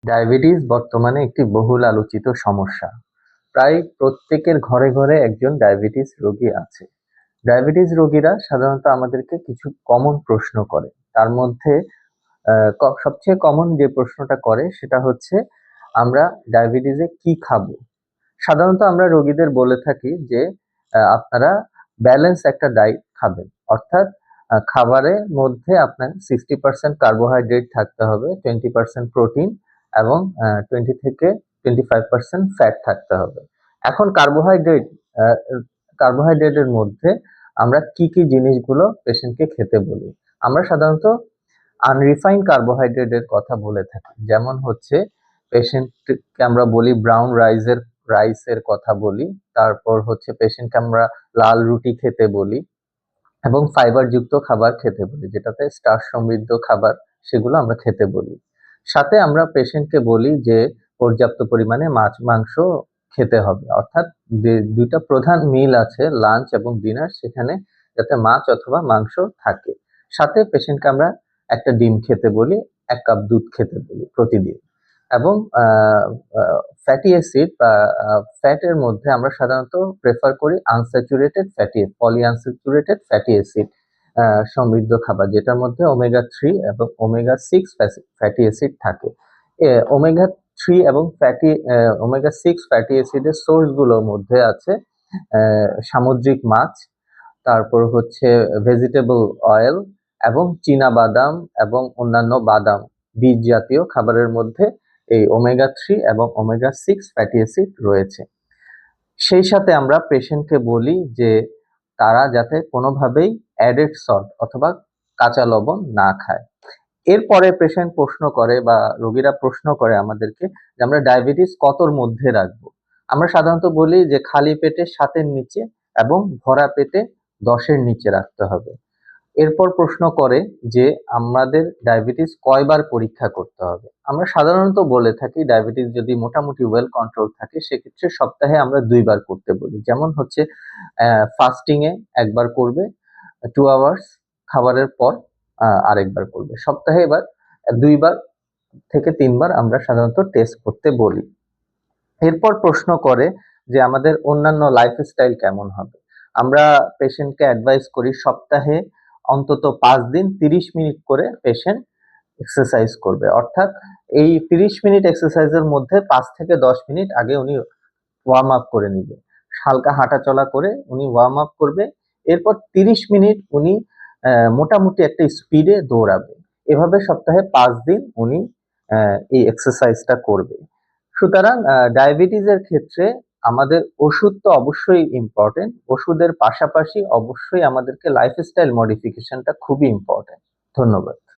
Diabetes বর্তমানে একটি বহুল আলোচিত সমস্যা। প্রায় প্রত্যেকের ঘরে ঘরে একজন ডায়াবেটিস রোগী আছে। ডায়াবেটিস রোগীরা সাধারণত আমাদেরকে কিছু কমন প্রশ্ন করে। তার মধ্যে সবচেয়ে কমন যে প্রশ্নটা করে সেটা হচ্ছে, আমরা ডায়াবেটিসে কি খাবো? সাধারণত আমরা রোগীদের বলে থাকি যে আপনারা ব্যালেন্স একটা ডায়েট খাবেন। অর্থাৎ খাবারের মধ্যে আপনার 60% কার্বোহাইড্রেট থাকতে হবে, 20% প্রোটিন এবং 20 থেকে 25% ফ্যাট থাকতে হবে। এখন কার্বোহাইড্রেটের মধ্যে আমরা কি জিনিসগুলো পেশেন্টকে খেতে বলি? আমরা সাধারণত আনরিফাইন্ড কার্বোহাইড্রেটের কথা বলে থাকি। যেমন হচ্ছে পেশেন্টকে আমরা বলি ব্রাউন রাইসের কথা বলি। তারপর হচ্ছে পেশেন্টকে আমরা লাল রুটি খেতে বলি এবং ফাইবারযুক্ত খাবার খেতে বলি, যেটাতে স্টার্চ সমৃদ্ধ খাবার, সেগুলো আমরা খেতে বলি। সাথে আমরা পেশেন্টকে বলি যে পর্যাপ্ত পরিমাণে মাছ মাংস খেতে হবে। অর্থাৎ যে ২ টা প্রধান মিল আছে, লাঞ্চ এবং ডিনার, সেখানে যাতে মাছ অথবা মাংস থাকে। সাথে পেশেন্টকে আমরা একটা ডিম খেতে বলি, ১ কাপ দুধ খেতে বলি প্রতিদিন। এবং ফ্যাটি অ্যাসিড বা ফ্যাটের মধ্যে আমরা সাধারণত প্রেফার করি পলিআনস্যাচুরেটেড ফ্যাটি অ্যাসিড সমৃদ্ধ খাবার, যেটার মধ্যে ওমেগা-3 এবং ওমেগা-6 ফ্যাটি অ্যাসিড থাকে। ওমেগা-3 এবং ওমেগা-6 ফ্যাটি অ্যাসিডের সোর্সগুলোর মধ্যে আছে সামুদ্রিক মাছ, তারপর হচ্ছে ভেজিটেবল অয়েল এবং চীনা বাদাম এবং অন্যান্য বাদাম, বীজ জাতীয় খাবারের মধ্যে এই ওমেগা-3 এবং ওমেগা-6 ফ্যাটি অ্যাসিড রয়েছে। সেই সাথে আমরা পেশেন্টকে বলি যে তারা যাতে কোনোভাবেই অ্যাডেড সল্ট অথবা কাঁচা লবণ না খায়। এরপরে পেশেন্ট প্রশ্ন করে বা রোগীরা প্রশ্ন করে আমাদেরকে যে আমরা ডায়াবেটিস কতর মধ্যে রাখবো? আমরা সাধারণত বলি যে খালি পেটে 7 এর নিচে এবং ভরা পেটে 10 এর নিচে রাখতে হবে। এরপর প্রশ্ন করে যে আমাদের ডায়াবেটিস কয়বার পরীক্ষা করতে হবে? আমরা সাধারণত বলে থাকি ডায়াবেটিস যদি মোটামুটি ওয়েল কন্ট্রোল থাকে সেক্ষেত্রে সপ্তাহে আমরা ২ বার করতে বলি। যেমন হচ্ছে ফাস্টিং এ ১ বার করবে, 2 আওয়ার্স খাবারের পর আরেকবার করবে। সপ্তাহে এবার ২ বার থেকে ৩ বার আমরা সাধারণত টেস্ট করতে বলি। এরপর প্রশ্ন করে যে আমাদের অন্যান্য লাইফস্টাইল কেমন হবে? আমরা পেশেন্টকে অ্যাডভাইস করি সপ্তাহে অন্তত ৫ দিন ৩০ মিনিট করে পেশেন্ট এক্সারসাইজ করবে। অর্থাৎ এই ৩০ মিনিট এক্সারসাইজের মধ্যে ৫ থেকে ১০ মিনিট আগে উনি ওয়ার্ম আপ করে নিবে। হালকা হাঁটাচলা করে উনি ওয়ার্ম আপ করবে। এরপর ৩০ মিনিট উনি মোটামুটি একটা স্পিডে দৌড়াবে। এভাবে সপ্তাহে ৫ দিন উনি এই এক্সারসাইজটা করবে। সুতরাং ডায়াবেটিসের ক্ষেত্রে আমাদের ওষুধ তো অবশ্যই ইম্পর্টেন্ট। ওষুধের পাশাপাশি অবশ্যই আমাদেরকে লাইফস্টাইল মডিফিকেশনটা খুবই ইম্পর্টেন্ট। ধন্যবাদ।